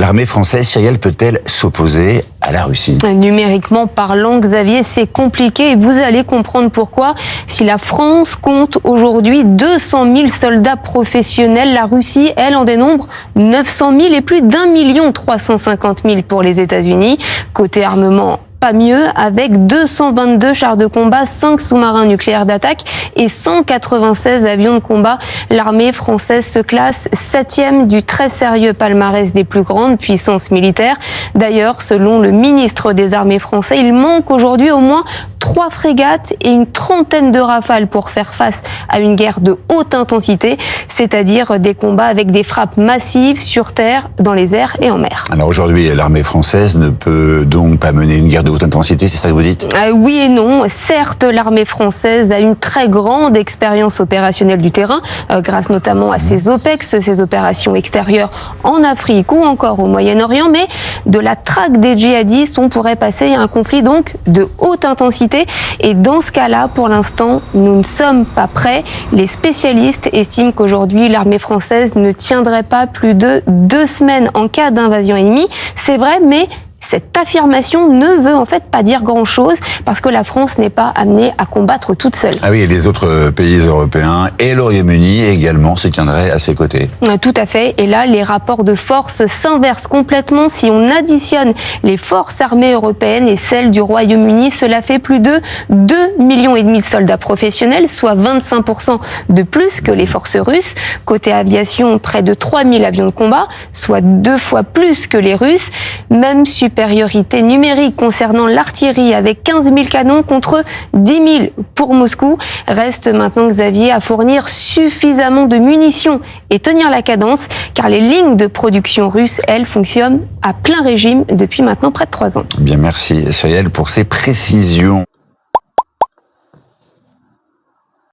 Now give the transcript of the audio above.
L'armée française, Cyrielle, peut-elle s'opposer à la Russie ? Numériquement parlant, Xavier, c'est compliqué et vous allez comprendre pourquoi. Si la France compte aujourd'hui 200 000 soldats professionnels, la Russie, elle, en dénombre 900 000 et plus d'1 350 000 pour les États-Unis. Côté armement, pas mieux, avec 222 chars de combat, 5 sous-marins nucléaires d'attaque et 196 avions de combat. L'armée française se classe 7e du très sérieux palmarès des plus grandes puissances militaires. D'ailleurs, selon le ministre des Armées français, il manque aujourd'hui au moins 3 frégates et une trentaine de rafales pour faire face à une guerre de haute intensité, c'est-à-dire des combats avec des frappes massives sur terre, dans les airs et en mer. Alors aujourd'hui, l'armée française ne peut donc pas mener une guerre de haute intensité, c'est ça que vous dites ? Oui et non. Certes, l'armée française a une très grande expérience opérationnelle du terrain, grâce notamment à ses OPEX, ses opérations extérieures en Afrique ou encore au Moyen-Orient, mais de la traque des djihadistes, on pourrait passer à un conflit donc de haute intensité. Et dans ce cas-là, pour l'instant, nous ne sommes pas prêts. Les spécialistes estiment qu'aujourd'hui, l'armée française ne tiendrait pas plus de 2 semaines en cas d'invasion ennemie. C'est vrai, mais cette affirmation ne veut en fait pas dire grand-chose parce que la France n'est pas amenée à combattre toute seule. Ah oui, et les autres pays européens et le Royaume-Uni également se tiendraient à ses côtés. Tout à fait. Et là, les rapports de force s'inversent complètement. Si on additionne les forces armées européennes et celles du Royaume-Uni, cela fait plus de 2,5 millions de soldats professionnels, soit 25% de plus que les forces russes. Côté aviation, près de 3000 avions de combat, soit 2 fois plus que les Russes. Même supériorité numérique concernant l'artillerie avec 15 000 canons contre 10 000 pour Moscou. Reste maintenant, Xavier, à fournir suffisamment de munitions et tenir la cadence, car les lignes de production russes, elles, fonctionnent à plein régime depuis maintenant près de 3 ans. Bien, merci Cyrielle pour ces précisions.